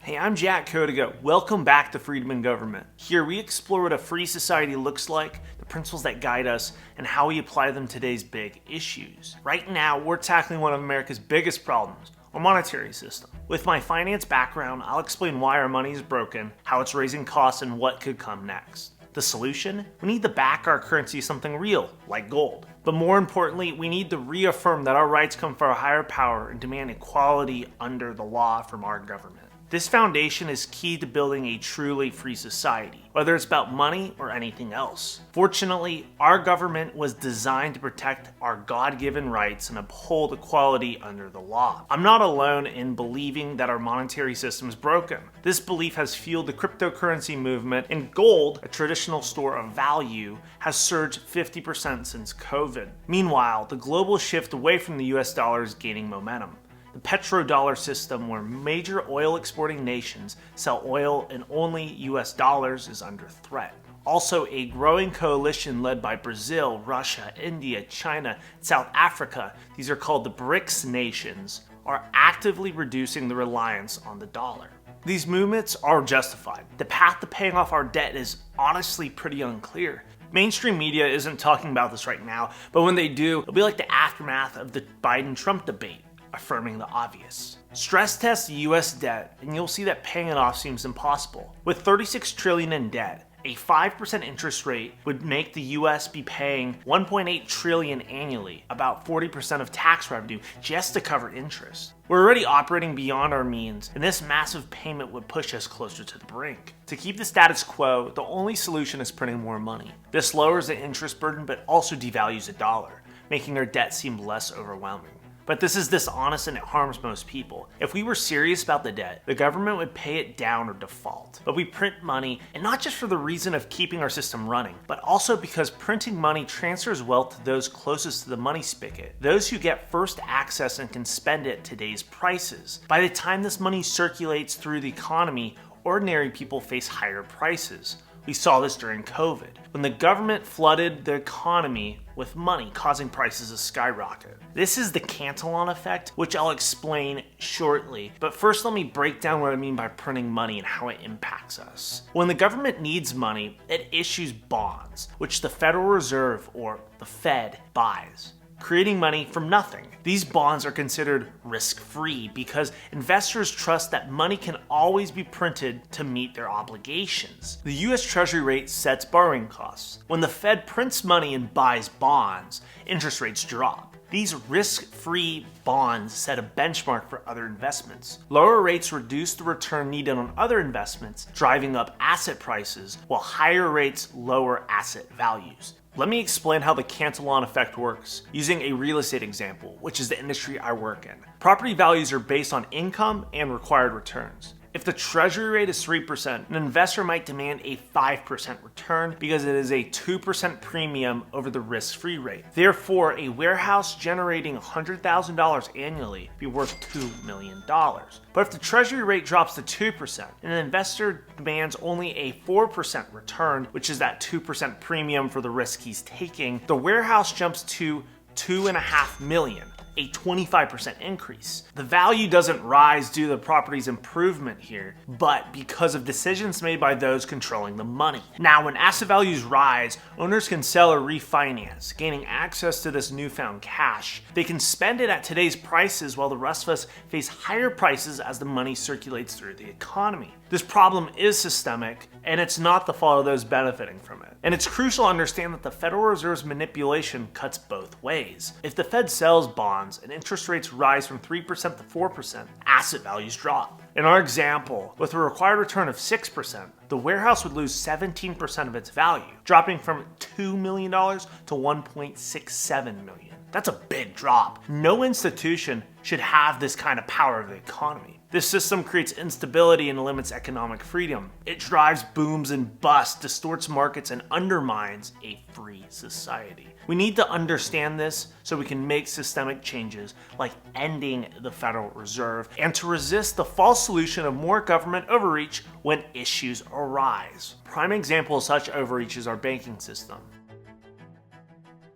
Hey, I'm Jack Codigo. Welcome back to Freedom in Government. Here we explore what a free society looks like, the principles that guide us, and how we apply them to today's big issues. Right now, we're tackling one of America's biggest problems, our monetary system. With my finance background, I'll explain why our money is broken, how it's raising costs, and what could come next. The solution? We need to back our currency something real, like gold. But more importantly, we need to reaffirm that our rights come from a higher power and demand equality under the law from our government. This foundation is key to building a truly free society, whether it's about money or anything else. Fortunately, our government was designed to protect our God-given rights and uphold equality under the law. I'm not alone in believing that our monetary system is broken. This belief has fueled the cryptocurrency movement, and gold, a traditional store of value, has surged 50% since COVID. Meanwhile, the global shift away from the US dollar is gaining momentum. The petrodollar system, where major oil exporting nations sell oil in only US dollars, is under threat. Also, a growing coalition led by Brazil, Russia, India, China, and South Africa, these are called the BRICS nations, are actively reducing the reliance on the dollar. These movements are justified. The path to paying off our debt is honestly pretty unclear. Mainstream media isn't talking about this right now, but when they do, it'll be like the aftermath of the Biden-Trump debate, affirming the obvious. Stress test US debt, and you'll see that paying it off seems impossible. With $36 trillion in debt, a 5% interest rate would make the US be paying $1.8 trillion annually, about 40% of tax revenue, just to cover interest. We're already operating beyond our means, and this massive payment would push us closer to the brink. To keep the status quo, the only solution is printing more money. This lowers the interest burden, but also devalues the dollar, making our debt seem less overwhelming. But this is dishonest and it harms most people. If we were serious about the debt, the government would pay it down or default. But we print money, and not just for the reason of keeping our system running, but also because printing money transfers wealth to those closest to the money spigot, those who get first access and can spend it at today's prices. By the time this money circulates through the economy, ordinary people face higher prices. We saw this during COVID, when the government flooded the economy with money, causing prices to skyrocket. This is the Cantillon effect, which I'll explain shortly, but first let me break down what I mean by printing money and how it impacts us. When the government needs money, it issues bonds, which the Federal Reserve, or the Fed, buys, creating money from nothing. These bonds are considered risk-free because investors trust that money can always be printed to meet their obligations. The US Treasury rate sets borrowing costs. When the Fed prints money and buys bonds, interest rates drop. These risk-free bonds set a benchmark for other investments. Lower rates reduce the return needed on other investments, driving up asset prices, while higher rates lower asset values. Let me explain how the Cantillon effect works using a real estate example, which is the industry I work in. Property values are based on income and required returns. If the treasury rate is 3%, an investor might demand a 5% return because it is a 2% premium over the risk-free rate. Therefore, a warehouse generating $100,000 annually would be worth $2 million. But if the treasury rate drops to 2% and an investor demands only a 4% return, which is that 2% premium for the risk he's taking, the warehouse jumps to $2.5 million. A 25% increase. The value doesn't rise due to the property's improvement here, but because of decisions made by those controlling the money. Now, when asset values rise, owners can sell or refinance, gaining access to this newfound cash. They can spend it at today's prices while the rest of us face higher prices as the money circulates through the economy. This problem is systemic, and it's not the fault of those benefiting from it. And it's crucial to understand that the Federal Reserve's manipulation cuts both ways. If the Fed sells bonds and interest rates rise from 3% to 4%, asset values drop. In our example, with a required return of 6%, the warehouse would lose 17% of its value, dropping from $2 million to $1.67 million. That's a big drop. No institution should have this kind of power over the economy. This system creates instability and limits economic freedom. It drives booms and busts, distorts markets, and undermines a free society. We need to understand this so we can make systemic changes like ending the Federal Reserve and to resist the false solution of more government overreach when issues arise. Prime example of such overreach is our banking system.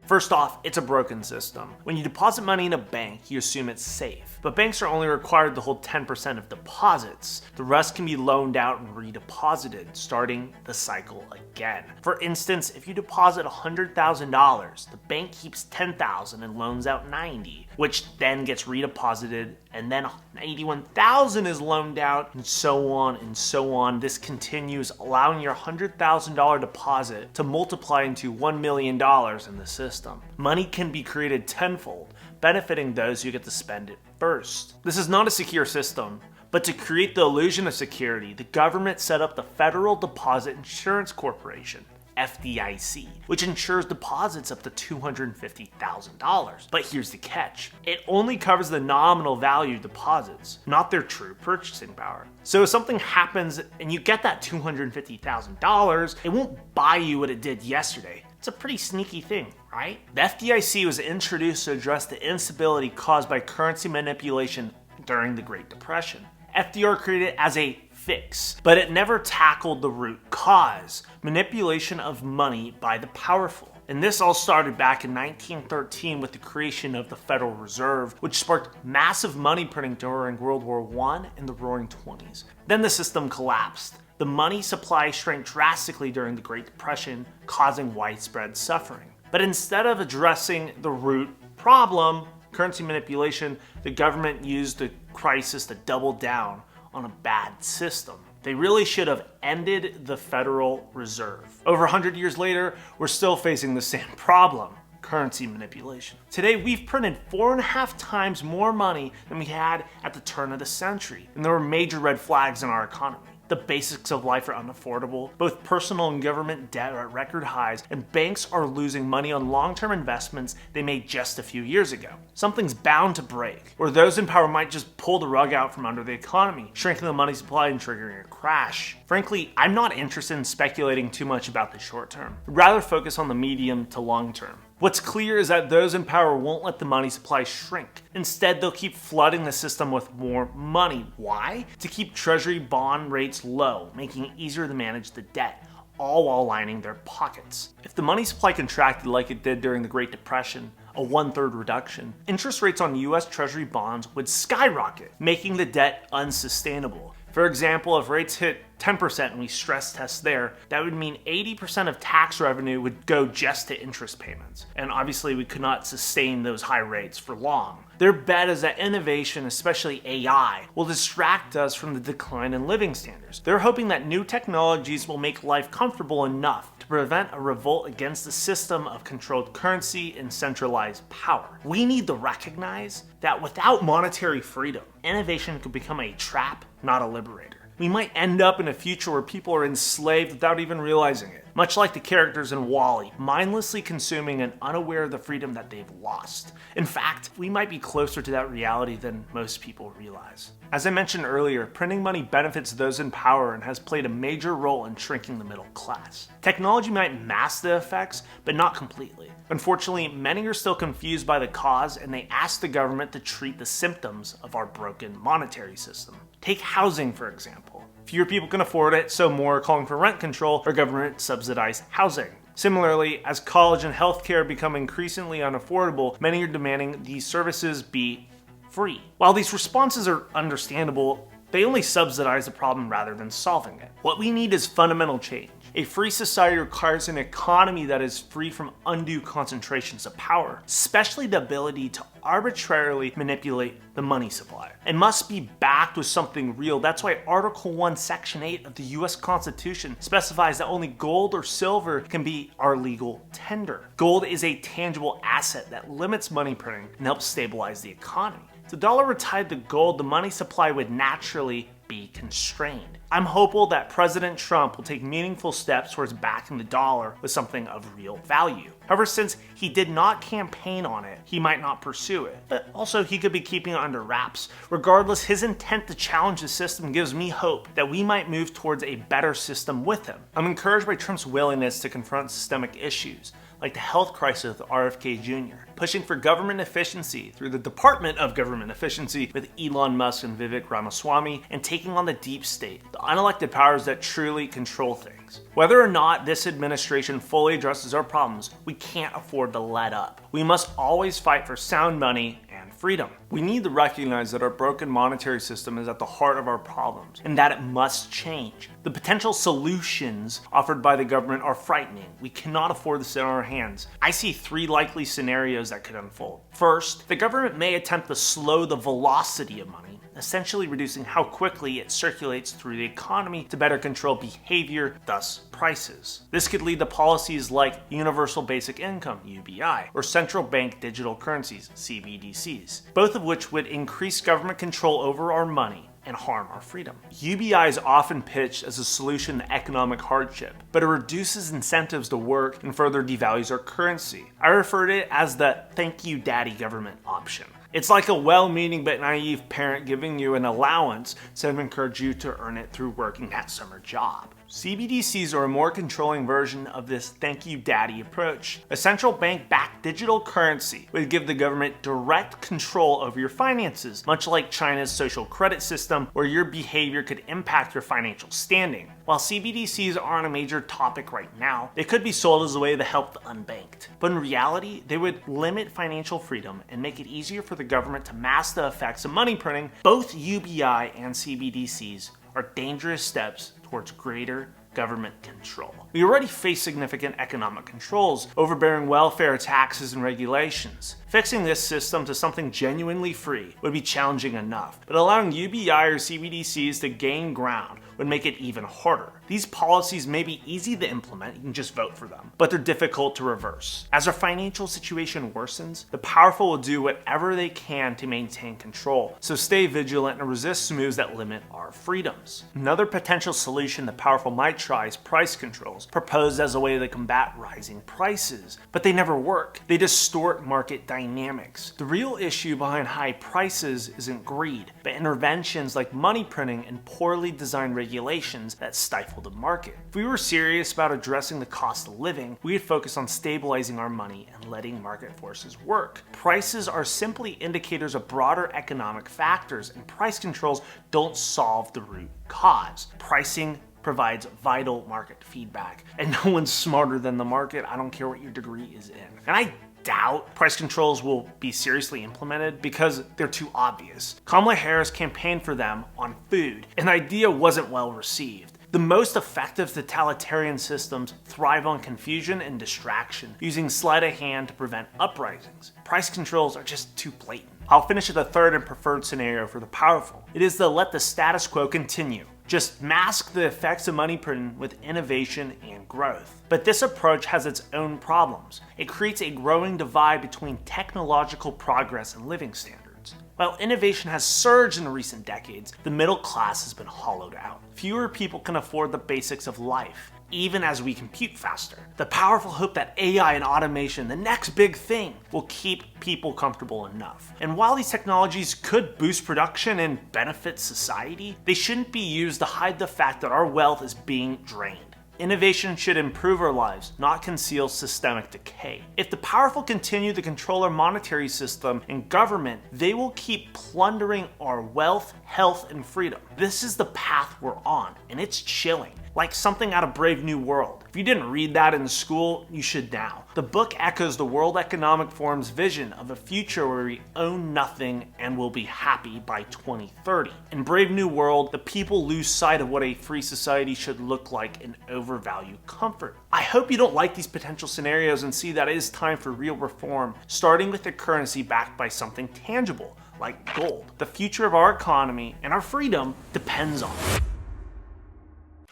First off, it's a broken system. When you deposit money in a bank, you assume it's safe. But banks are only required to hold 10% of deposits. The rest can be loaned out and redeposited, starting the cycle again. For instance, if you deposit $100,000, the bank keeps $10,000 and loans out $90,000, which then gets redeposited, and then $81,000 is loaned out, and so on and so on. This continues, allowing your $100,000 deposit to multiply into $1 million in the system. Money can be created tenfold, benefiting those who get to spend it first. This is not a secure system, but to create the illusion of security, the government set up the Federal Deposit Insurance Corporation, FDIC, which insures deposits up to $250,000. But here's the catch. It only covers the nominal value of deposits, not their true purchasing power. So if something happens and you get that $250,000, it won't buy you what it did yesterday. It's a pretty sneaky thing, right? The FDIC was introduced to address the instability caused by currency manipulation during the Great Depression. FDR created it as a fix, but it never tackled the root cause, manipulation of money by the powerful. And this all started back in 1913 with the creation of the Federal Reserve, which sparked massive money printing during World War I and the Roaring '20s. Then the system collapsed. The money supply shrank drastically during the Great Depression, causing widespread suffering. But instead of addressing the root problem, currency manipulation, the government used the crisis to double down on a bad system. They really should have ended the Federal Reserve. Over 100 years later, we're still facing the same problem: currency manipulation. Today, we've printed 4.5 times more money than we had at the turn of the century, and there were major red flags in our economy. The basics of life are unaffordable, both personal and government debt are at record highs, and banks are losing money on long-term investments they made just a few years ago. Something's bound to break, or those in power might just pull the rug out from under the economy, shrinking the money supply and triggering a crash. Frankly, I'm not interested in speculating too much about the short term. I'd rather focus on the medium to long term. What's clear is that those in power won't let the money supply shrink. Instead, they'll keep flooding the system with more money. Why? To keep treasury bond rates low, making it easier to manage the debt, all while lining their pockets. If the money supply contracted like it did during the Great Depression, a 1/3 reduction, interest rates on US Treasury bonds would skyrocket, making the debt unsustainable. For example, if rates hit 10% and we stress test there, that would mean 80% of tax revenue would go just to interest payments. And obviously we could not sustain those high rates for long. Their bet is that innovation, especially AI, will distract us from the decline in living standards. They're hoping that new technologies will make life comfortable enough to prevent a revolt against the system of controlled currency and centralized power. We need to recognize that without monetary freedom, innovation could become a trap, not a liberator. We might end up in a future where people are enslaved without even realizing it, much like the characters in WALL-E, mindlessly consuming and unaware of the freedom that they've lost. In fact, we might be closer to that reality than most people realize. As I mentioned earlier, printing money benefits those in power and has played a major role in shrinking the middle class. Technology might mask the effects, but not completely. Unfortunately, many are still confused by the cause, and they ask the government to treat the symptoms of our broken monetary system. Take housing, for example. Fewer people can afford it, so more are calling for rent control or government-subsidized housing. Similarly, as college and healthcare become increasingly unaffordable, many are demanding these services be free. While these responses are understandable, they only subsidize the problem rather than solving it. What we need is fundamental change. A free society requires an economy that is free from undue concentrations of power, especially the ability to arbitrarily manipulate the money supply. It must be backed with something real. That's why Article 1, Section 8 of the US Constitution specifies that only gold or silver can be our legal tender. Gold is a tangible asset that limits money printing and helps stabilize the economy. If the dollar were tied to gold, the money supply would naturally be constrained. I'm hopeful that President Trump will take meaningful steps towards backing the dollar with something of real value. However, since he did not campaign on it, he might not pursue it. But also, he could be keeping it under wraps. Regardless, his intent to challenge the system gives me hope that we might move towards a better system with him. I'm encouraged by Trump's willingness to confront systemic issues, like the health crisis with RFK Jr., pushing for government efficiency through the Department of Government Efficiency with Elon Musk and Vivek Ramaswamy, and taking on the deep state, the unelected powers that truly control things. dynamics. Whether or not this administration fully addresses our problems, we can't afford to let up. We must always fight for sound money and freedom. We need to recognize that our broken monetary system is at the heart of our problems and that it must change. The potential solutions offered by the government are frightening. We cannot afford to sit on our hands. I see three likely scenarios that could unfold. First, the government may attempt to slow the velocity of money, essentially reducing how quickly it circulates through the economy to better control behavior, thus prices. This could lead to policies like Universal Basic Income, UBI, or central bank digital currencies, CBDCs, both of which would increase government control over our money and harm our freedom. UBI is often pitched as a solution to economic hardship, but it reduces incentives to work and further devalues our currency. I refer to it as the thank you daddy government option. It's like a well-meaning but naive parent giving you an allowance instead of encourage you to earn it through working that summer job. CBDCs are a more controlling version of this thank you daddy approach. A central bank-backed digital currency would give the government direct control over your finances, much like China's social credit system, where your behavior could impact your financial standing. While CBDCs aren't a major topic right now, they could be sold as a way to help the unbanked. But in reality, they would limit financial freedom and make it easier for the government to mask the effects of money printing. Both UBI and CBDCs are dangerous steps towards greater government control. We already face significant economic controls, overbearing welfare, taxes, and regulations. Fixing this system to something genuinely free would be challenging enough, but allowing UBI or CBDCs to gain ground would make it even harder. These policies may be easy to implement, you can just vote for them, but they're difficult to reverse. As our financial situation worsens, the powerful will do whatever they can to maintain control, so stay vigilant and resist moves that limit our freedoms. Another potential solution the powerful might try is price controls, proposed as a way to combat rising prices, but they never work. They distort market dynamics. The real issue behind high prices isn't greed, but interventions like money printing and poorly designed regulations that stifle the market. If we were serious about addressing the cost of living, we would focus on stabilizing our money and letting market forces work. Prices are simply indicators of broader economic factors, and price controls don't solve the root cause. Pricing provides vital market feedback, and no one's smarter than the market. I don't care what your degree is in. And I doubt price controls will be seriously implemented because they're too obvious. Kamala Harris campaigned for them on food, and the idea wasn't well received. The most effective totalitarian systems thrive on confusion and distraction, using sleight of hand to prevent uprisings. Price controls are just too blatant. I'll finish with the third and preferred scenario for the powerful. It is to let the status quo continue. Just mask the effects of money printing with innovation and growth. But this approach has its own problems. It creates a growing divide between technological progress and living standards. While innovation has surged in recent decades, the middle class has been hollowed out. Fewer people can afford the basics of life, even as we compute faster. The powerful hope that AI and automation, the next big thing, will keep people comfortable enough. And while these technologies could boost production and benefit society, they shouldn't be used to hide the fact that our wealth is being drained. Innovation should improve our lives, not conceal systemic decay. If the powerful continue to control our monetary system and government, they will keep plundering our wealth, health, and freedom. This is the path we're on, and it's chilling. Like something out of Brave New World. If you didn't read that in school, you should now. The book echoes the World Economic Forum's vision of a future where we own nothing and will be happy by 2030. In Brave New World, the people lose sight of what a free society should look like and overvalue comfort. I hope you don't like these potential scenarios and see that it is time for real reform, starting with a currency backed by something tangible, like gold. The future of our economy and our freedom depends on it.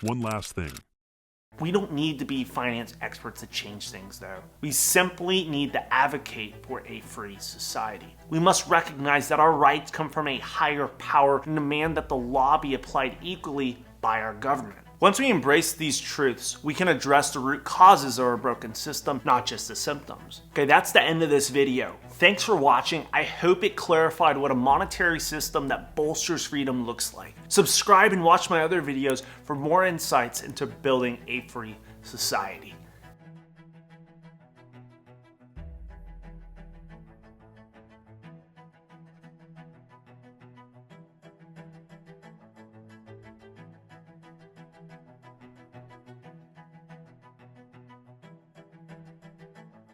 One last thing. We don't need to be finance experts to change things, though. We simply need to advocate for a free society. We must recognize that our rights come from a higher power and demand that the law be applied equally by our government. Once we embrace these truths, we can address the root causes of our broken system, not just the symptoms. Okay, that's the end of this video. Thanks for watching. I hope it clarified what a monetary system that bolsters freedom looks like. Subscribe and watch my other videos for more insights into building a free society.